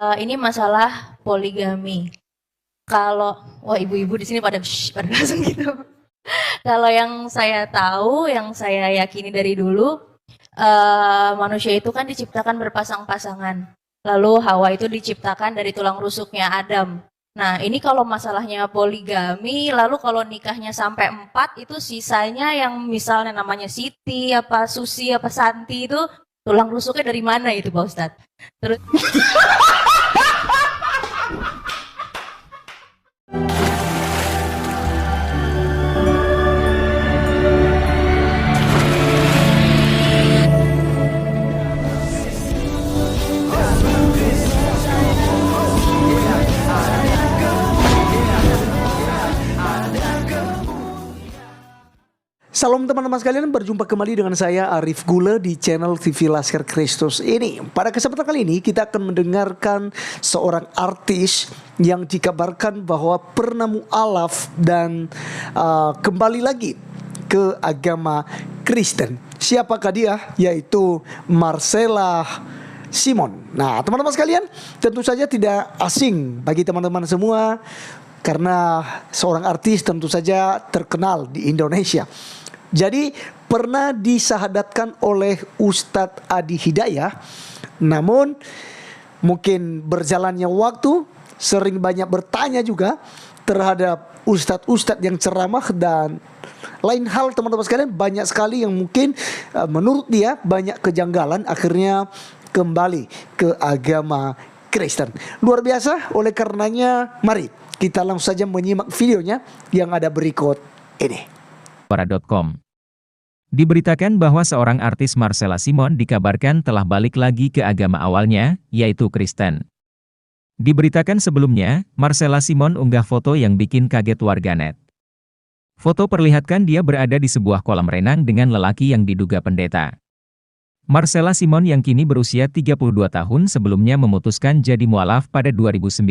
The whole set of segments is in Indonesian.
Ini masalah poligami. Kalau wah ibu-ibu di sini pada pada langsung gitu. Kalau yang saya tahu, yang saya yakini dari dulu, manusia itu kan diciptakan berpasang-pasangan. Lalu Hawa itu diciptakan dari tulang rusuknya Adam. Nah, ini kalau masalahnya poligami, lalu kalau nikahnya sampai 4, itu sisanya yang misalnya namanya Siti, apa Susi, apa Santi itu tulang rusuknya dari mana itu Pak Ustadz? Terus Salam teman-teman sekalian, berjumpa kembali dengan saya Arif Gule di channel TV Laskar Kristus ini. Pada kesempatan kali ini kita akan mendengarkan seorang artis yang dikabarkan bahwa pernah mu'alaf dan kembali lagi ke agama Kristen. Siapakah dia? Yaitu Marcella Simon. Nah, teman-teman sekalian, tentu saja tidak asing bagi teman-teman semua karena seorang artis tentu saja terkenal di Indonesia. Jadi pernah disahadatkan oleh Ustadz Adi Hidayah. Namun mungkin berjalannya waktu, sering banyak bertanya juga terhadap ustadz-ustadz yang ceramah dan lain hal teman-teman sekalian. Banyak sekali yang mungkin menurut dia banyak kejanggalan, akhirnya kembali ke agama Kristen. Luar biasa, oleh karenanya mari kita langsung saja menyimak videonya yang ada berikut ini. Para.com. Diberitakan bahwa seorang artis Marcella Simon dikabarkan telah balik lagi ke agama awalnya, yaitu Kristen. Diberitakan sebelumnya, Marcella Simon unggah foto yang bikin kaget warganet. Foto perlihatkan dia berada di sebuah kolam renang dengan lelaki yang diduga pendeta. Marcella Simon yang kini berusia 32 tahun sebelumnya memutuskan jadi mualaf pada 2019.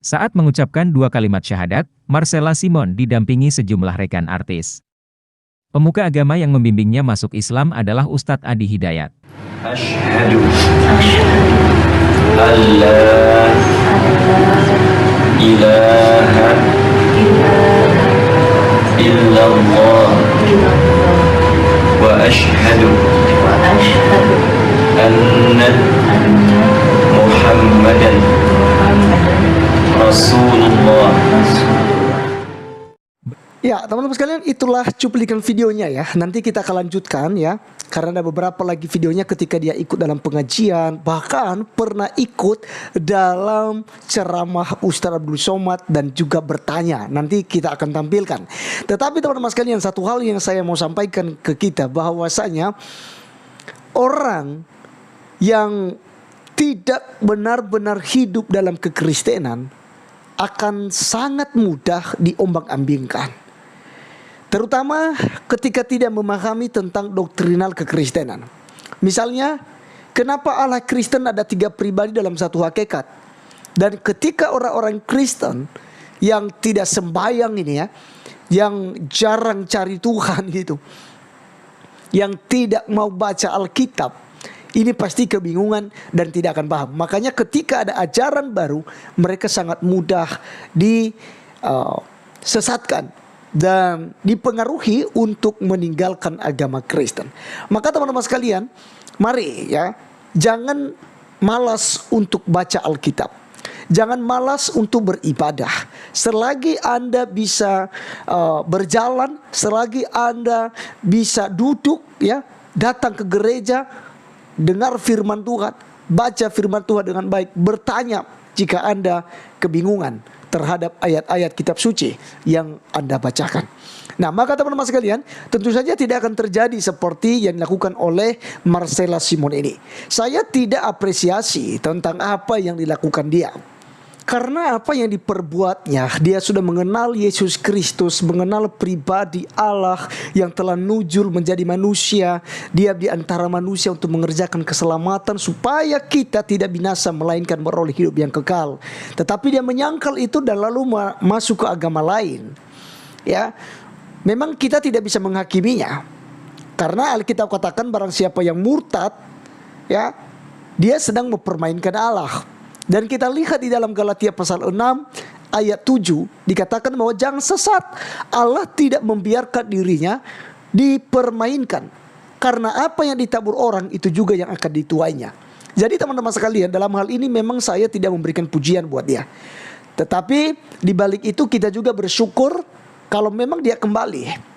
Saat mengucapkan 2 kalimat syahadat, Marcella Simon didampingi sejumlah rekan artis. Pemuka agama yang membimbingnya masuk Islam adalah Ustadz Adi Hidayat. Asyhadu alla ilaha illallah wa asyhadu anna Muhammadan Rasulullah. Ya, teman-teman sekalian, itulah cuplikan videonya ya. Nanti kita akan lanjutkan ya, karena ada beberapa lagi videonya ketika dia ikut dalam pengajian, bahkan pernah ikut dalam ceramah Ustadz Abdul Somad dan juga bertanya. Nanti kita akan tampilkan. Tetapi teman-teman sekalian, satu hal yang saya mau sampaikan ke kita, bahwasanya orang yang tidak benar-benar hidup dalam kekristenan akan sangat mudah diombang-ambingkan. Terutama ketika tidak memahami tentang doktrinal kekristenan. Misalnya, kenapa Allah Kristen ada 3 pribadi dalam satu hakikat? Dan ketika orang-orang Kristen yang tidak sembahyang ini ya, yang jarang cari Tuhan gitu, yang tidak mau baca Alkitab, ini pasti kebingungan dan tidak akan paham. Makanya ketika ada ajaran baru, mereka sangat mudah disesatkan dan dipengaruhi untuk meninggalkan agama Kristen. Maka teman-teman sekalian, mari ya, jangan malas untuk baca Alkitab. Jangan malas untuk beribadah. Selagi Anda bisa berjalan, selagi Anda bisa duduk ya, datang ke gereja, dengar firman Tuhan, baca firman Tuhan dengan baik, bertanya jika Anda kebingungan terhadap ayat-ayat kitab suci yang Anda bacakan. Nah, maka teman-teman sekalian, tentu saja tidak akan terjadi seperti yang dilakukan oleh Marcella Simon ini. Saya tidak apresiasi tentang apa yang dilakukan dia. Karena apa yang diperbuatnya, dia sudah mengenal Yesus Kristus, mengenal pribadi Allah yang telah nujul menjadi manusia. Dia di antara manusia untuk mengerjakan keselamatan supaya kita tidak binasa melainkan beroleh hidup yang kekal. Tetapi dia menyangkal itu dan lalu masuk ke agama lain. Ya, memang kita tidak bisa menghakiminya. Karena Alkitab katakan barang siapa yang murtad, ya, dia sedang mempermainkan Allah. Dan kita lihat di dalam Galatia pasal 6 ayat 7 dikatakan bahwa jangan sesat, Allah tidak membiarkan dirinya dipermainkan, karena apa yang ditabur orang itu juga yang akan dituainya. Jadi teman-teman sekalian, dalam hal ini memang saya tidak memberikan pujian buat dia, tetapi di balik itu kita juga bersyukur kalau memang dia kembali.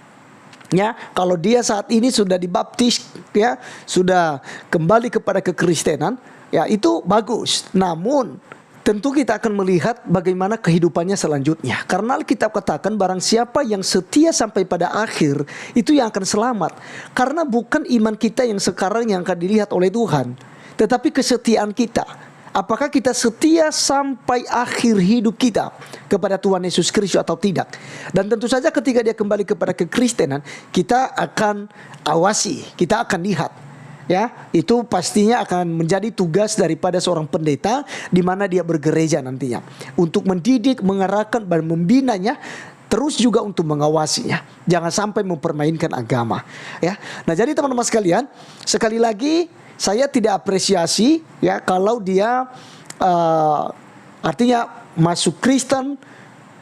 Ya, kalau dia saat ini sudah dibaptis, ya, sudah kembali kepada kekristenan, ya itu bagus. Namun tentu kita akan melihat bagaimana kehidupannya selanjutnya. Karena Alkitab katakan barang siapa yang setia sampai pada akhir, itu yang akan selamat. Karena bukan iman kita yang sekarang yang akan dilihat oleh Tuhan, tetapi kesetiaan kita. Apakah kita setia sampai akhir hidup kita kepada Tuhan Yesus Kristus atau tidak? Dan tentu saja ketika dia kembali kepada kekristenan, kita akan awasi, kita akan lihat. Ya, itu pastinya akan menjadi tugas daripada seorang pendeta di mana dia bergereja nantinya, untuk mendidik, mengarahkan dan membinanya, terus juga untuk mengawasinya. Jangan sampai mempermainkan agama, ya. Nah, jadi teman-teman sekalian, sekali lagi saya tidak apresiasi ya kalau dia artinya masuk Kristen,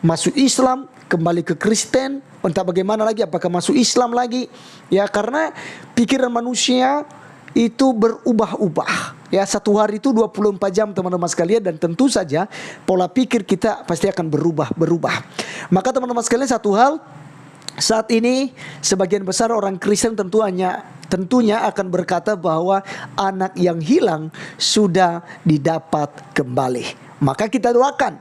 masuk Islam, kembali ke Kristen, entah bagaimana lagi, apakah masuk Islam lagi, ya, karena pikiran manusia itu berubah-ubah. Ya, satu hari itu 24 jam teman-teman sekalian, dan tentu saja pola pikir kita pasti akan berubah. Maka teman-teman sekalian, satu hal, saat ini sebagian besar orang Kristen tentunya akan berkata bahwa anak yang hilang sudah didapat kembali. Maka kita doakan,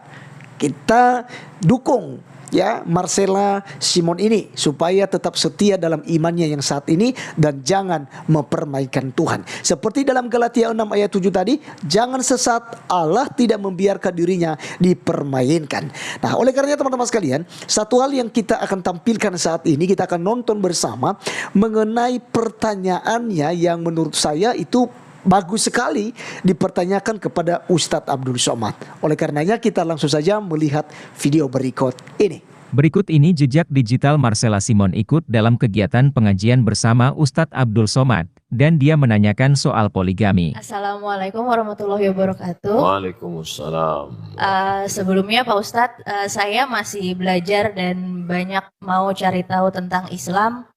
kita dukung ya Marcella Simon ini supaya tetap setia dalam imannya yang saat ini dan jangan mempermainkan Tuhan. Seperti dalam Galatia 6 ayat 7 tadi, jangan sesat, Allah tidak membiarkan dirinya dipermainkan. Nah, oleh karenanya teman-teman sekalian, satu hal yang kita akan tampilkan saat ini, kita akan nonton bersama mengenai pertanyaannya yang menurut saya itu bagus sekali dipertanyakan kepada Ustadz Abdul Somad. Oleh karenanya kita langsung saja melihat video berikut ini. Berikut ini jejak digital Marcella Simon ikut dalam kegiatan pengajian bersama Ustadz Abdul Somad, dan dia menanyakan soal poligami. Assalamualaikum warahmatullahi wabarakatuh. Waalaikumsalam. Sebelumnya Pak Ustadz, saya masih belajar dan banyak mau cari tahu tentang Islam.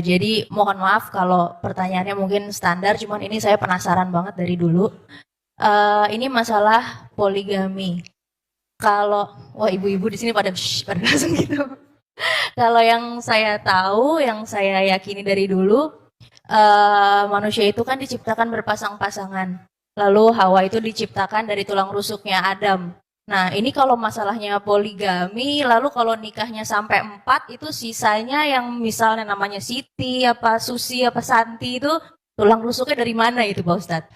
Jadi mohon maaf kalau pertanyaannya mungkin standar, cuman ini saya penasaran banget dari dulu. Ini masalah poligami. Kalau ibu-ibu di sini pada langsung gitu. Kalau yang saya tahu, yang saya yakini dari dulu, manusia itu kan diciptakan berpasang-pasangan. Lalu Hawa itu diciptakan dari tulang rusuknya Adam. Nah, ini kalau masalahnya poligami, lalu kalau nikahnya sampai 4, itu sisanya yang misalnya namanya Siti, apa Susi, apa Santi, itu tulang rusuknya dari mana itu Pak Ustadz?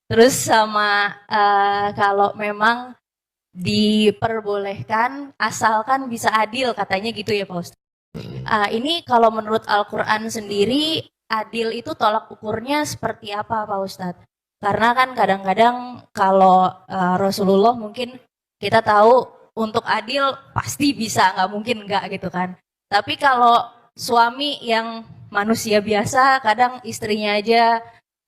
Terus sama kalau memang diperbolehkan, asalkan bisa adil, katanya gitu ya Pak Ustadz. Ini kalau menurut Al-Quran sendiri, adil itu tolak ukurnya seperti apa Pak Ustadz? Karena kan kadang-kadang kalau Rasulullah mungkin kita tahu untuk adil pasti bisa, nggak mungkin nggak gitu kan. Tapi kalau suami yang manusia biasa, kadang istrinya aja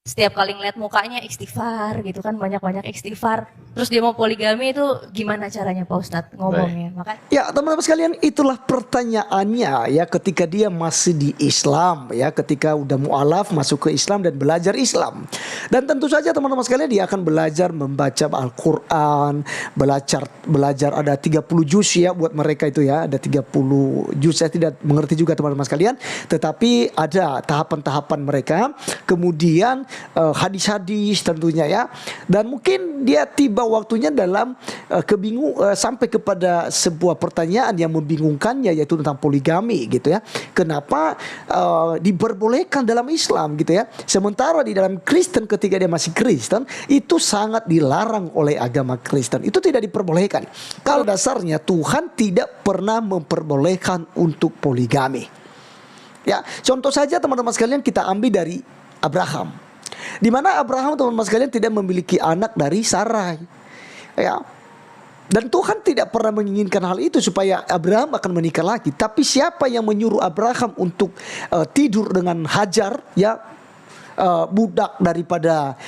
setiap kali ngeliat mukanya istighfar gitu kan, banyak-banyak istighfar. Terus dia mau poligami, itu gimana caranya Pak Ustadz ngomongnya? Makanya ya teman-teman sekalian, itulah pertanyaannya ya ketika dia masih di Islam, ya ketika udah mu'alaf masuk ke Islam dan belajar Islam. Dan tentu saja teman-teman sekalian dia akan belajar membaca Al-Quran, belajar ada 30 juz ya buat mereka itu ya, ada 30 juz. Saya tidak mengerti juga teman-teman sekalian, tetapi ada tahapan-tahapan mereka. Kemudian hadis-hadis tentunya ya, dan mungkin dia tiba waktunya dalam sampai kepada sebuah pertanyaan yang membingungkannya, yaitu tentang poligami gitu ya. Kenapa diperbolehkan dalam Islam gitu ya, sementara di dalam Kristen ketika dia masih Kristen itu sangat dilarang oleh agama Kristen, itu tidak diperbolehkan. Kalau dasarnya Tuhan tidak pernah memperbolehkan untuk poligami. Ya, contoh saja teman-teman sekalian, kita ambil dari Abraham. Di mana Abraham teman-teman sekalian tidak memiliki anak dari Sarai. Ya. Dan Tuhan tidak pernah menginginkan hal itu supaya Abraham akan menikah lagi. Tapi siapa yang menyuruh Abraham untuk tidur dengan Hajar, ya, budak daripada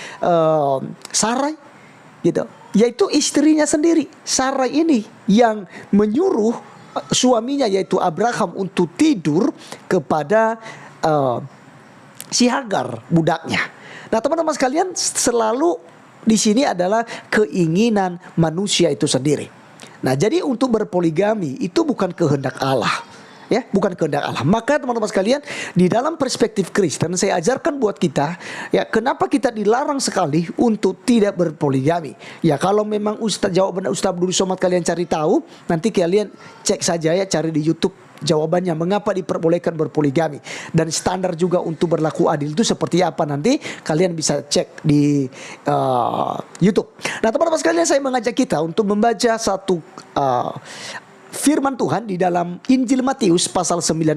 Sarai, gitu, yaitu istrinya sendiri. Sarai ini yang menyuruh suaminya yaitu Abraham untuk tidur kepada si Hagar, budaknya. Nah, teman-teman sekalian, selalu di sini adalah keinginan manusia itu sendiri. Nah, jadi untuk berpoligami itu bukan kehendak Allah, ya, bukan kehendak Allah. Maka teman-teman sekalian, di dalam perspektif Kristen saya ajarkan buat kita, ya, kenapa kita dilarang sekali untuk tidak berpoligami. Ya, kalau memang jawaban Ustaz Abdul Somad kalian cari tahu, nanti kalian cek saja, ya, cari di YouTube jawabannya mengapa diperbolehkan berpoligami, dan standar juga untuk berlaku adil itu seperti apa, nanti kalian bisa cek di YouTube. Nah, teman-teman sekalian, saya mengajak kita untuk membaca satu firman Tuhan di dalam Injil Matius pasal 19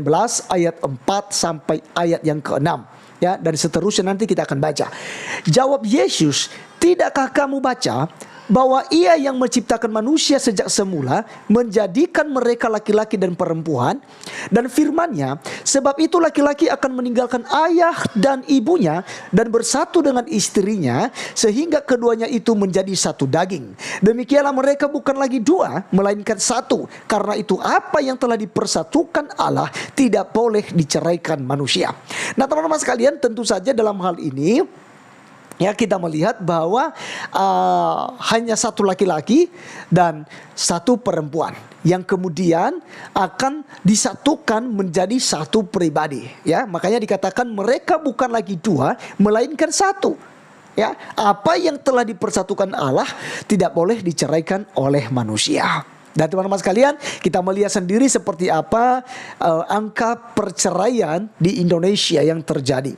ayat 4 sampai ayat yang ke-6, ya, dan seterusnya nanti kita akan baca. Jawab Yesus, "Tidakkah kamu baca bahwa Ia yang menciptakan manusia sejak semula menjadikan mereka laki-laki dan perempuan, dan firman-Nya, sebab itu laki-laki akan meninggalkan ayah dan ibunya dan bersatu dengan istrinya sehingga keduanya itu menjadi satu daging. Demikianlah mereka bukan lagi dua melainkan satu. Karena itu apa yang telah dipersatukan Allah tidak boleh diceraikan manusia." Nah, teman-teman sekalian, tentu saja dalam hal ini, ya, kita melihat bahwa hanya satu laki-laki dan satu perempuan yang kemudian akan disatukan menjadi satu pribadi, ya. Makanya dikatakan mereka bukan lagi dua melainkan satu. Ya, apa yang telah dipersatukan Allah tidak boleh diceraikan oleh manusia. Dan teman-teman sekalian, kita melihat sendiri seperti apa angka perceraian di Indonesia yang terjadi.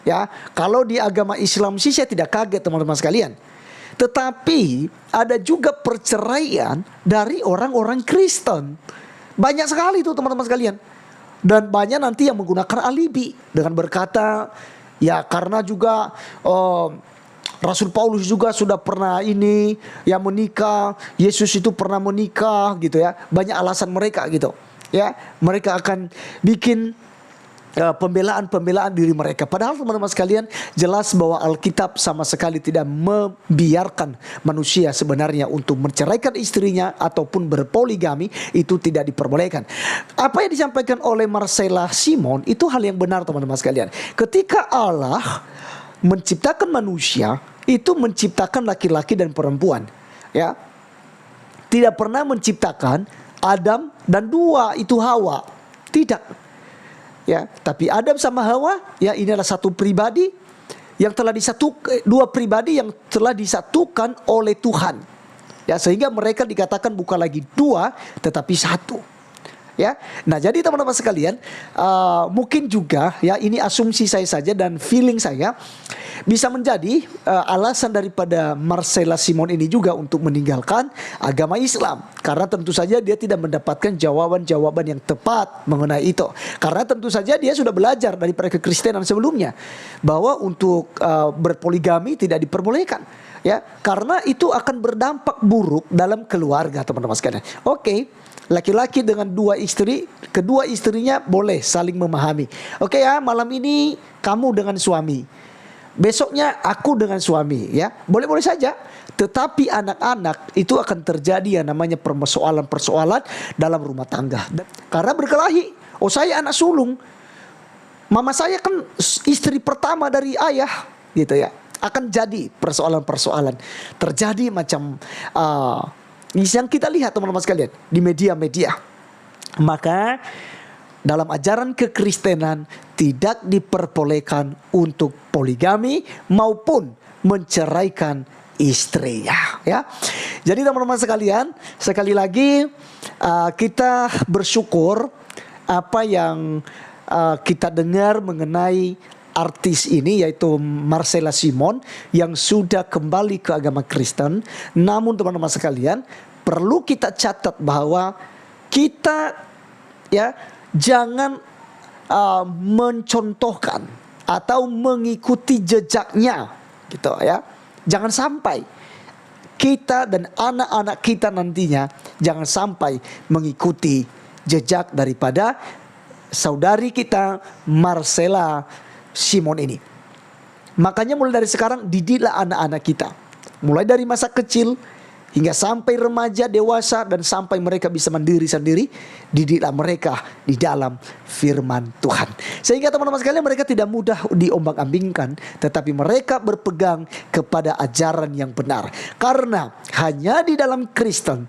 Ya, kalau di agama Islam sih saya tidak kaget, teman-teman sekalian. Tetapi ada juga perceraian dari orang-orang Kristen. Banyak sekali itu, teman-teman sekalian. Dan banyak nanti yang menggunakan alibi dengan berkata, ya, karena juga Rasul Paulus juga sudah pernah ini, ya, menikah, Yesus itu pernah menikah, gitu, ya. Banyak alasan mereka, gitu, ya. Mereka akan bikin pembelaan diri mereka. Padahal teman-teman sekalian, jelas bahwa Alkitab sama sekali tidak membiarkan manusia sebenarnya untuk menceraikan istrinya ataupun berpoligami, itu tidak diperbolehkan. Apa yang disampaikan oleh Marcella Simon itu hal yang benar, teman-teman sekalian. Ketika Allah menciptakan manusia, itu menciptakan laki-laki dan perempuan, ya. Tidak pernah menciptakan Adam dan dua itu Hawa. Tidak. Ya, tapi Adam sama Hawa, ya, ini adalah satu pribadi yang telah disatukan, dua pribadi yang telah disatukan oleh Tuhan. Ya, sehingga mereka dikatakan bukan lagi dua tetapi satu. Ya. Nah, jadi teman-teman sekalian, mungkin juga, ya, ini asumsi saya saja dan feeling saya, bisa menjadi alasan daripada Marcella Simon ini juga untuk meninggalkan agama Islam. Karena tentu saja dia tidak mendapatkan jawaban-jawaban yang tepat mengenai itu. Karena tentu saja dia sudah belajar daripada kekristenan sebelumnya bahwa untuk berpoligami tidak diperbolehkan. Ya, karena itu akan berdampak buruk dalam keluarga, teman-teman sekalian. Oke. Laki-laki dengan dua istri, kedua istrinya boleh saling memahami. Oke, ya, malam ini kamu dengan suami, besoknya aku dengan suami, ya, boleh-boleh saja. Tetapi anak-anak itu akan terjadi yang namanya persoalan-persoalan dalam rumah tangga. Karena berkelahi. Oh, saya anak sulung, mama saya kan istri pertama dari ayah, gitu, ya. Akan jadi persoalan-persoalan. Terjadi macam yang kita lihat, teman-teman sekalian, di media-media. Maka dalam ajaran kekristenan tidak diperbolehkan untuk poligami maupun menceraikan istrinya, ya. Jadi teman-teman sekalian, sekali lagi kita bersyukur apa yang kita dengar mengenai artis ini, yaitu Marcella Simon, yang sudah kembali ke agama Kristen. Namun teman-teman sekalian, perlu kita catat bahwa kita, ya, jangan mencontohkan atau mengikuti jejaknya, gitu, ya. Jangan sampai kita dan anak-anak kita nantinya jangan sampai mengikuti jejak daripada saudari kita Marcella Simon ini. Makanya mulai dari sekarang didiklah anak-anak kita, mulai dari masa kecil hingga sampai remaja, dewasa, dan sampai mereka bisa mandiri sendiri. Didiklah mereka di dalam firman Tuhan, sehingga teman-teman sekalian mereka tidak mudah diombang-ambingkan, tetapi mereka berpegang kepada ajaran yang benar. Karena hanya di dalam Kristen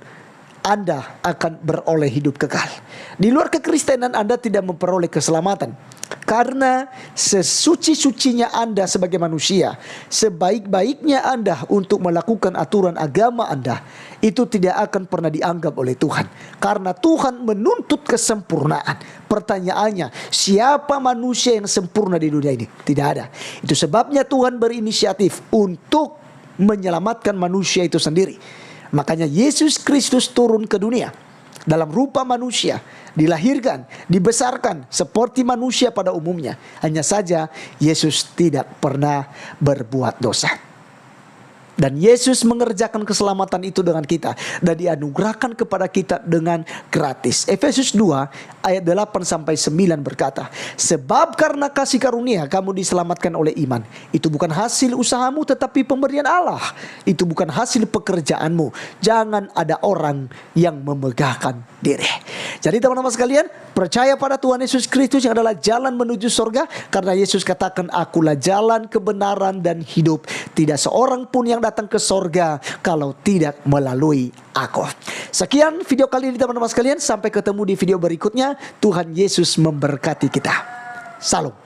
Anda akan beroleh hidup kekal. Di luar kekristenan Anda tidak memperoleh keselamatan. Karena sesuci-sucinya Anda sebagai manusia, sebaik-baiknya Anda untuk melakukan aturan agama Anda, itu tidak akan pernah dianggap oleh Tuhan. Karena Tuhan menuntut kesempurnaan. Pertanyaannya, siapa manusia yang sempurna di dunia ini? Tidak ada. Itu sebabnya Tuhan berinisiatif untuk menyelamatkan manusia itu sendiri. Makanya Yesus Kristus turun ke dunia dalam rupa manusia, dilahirkan, dibesarkan seperti manusia pada umumnya. Hanya saja Yesus tidak pernah berbuat dosa. Dan Yesus mengerjakan keselamatan itu dengan kita, dan dianugerahkan kepada kita dengan gratis. Efesus 2 ayat 8-9 berkata, sebab karena kasih karunia kamu diselamatkan oleh iman. Itu bukan hasil usahamu, tetapi pemberian Allah. Itu bukan hasil pekerjaanmu. Jangan ada orang yang memegahkan diri. Jadi teman-teman sekalian, percaya pada Tuhan Yesus Kristus yang adalah jalan menuju surga. Karena Yesus katakan, akulah jalan, kebenaran, dan hidup. Tidak seorang pun yang datang ke surga kalau tidak melalui aku. Sekian video kali ini teman-teman sekalian. Sampai ketemu di video berikutnya. Tuhan Yesus memberkati kita. Salam.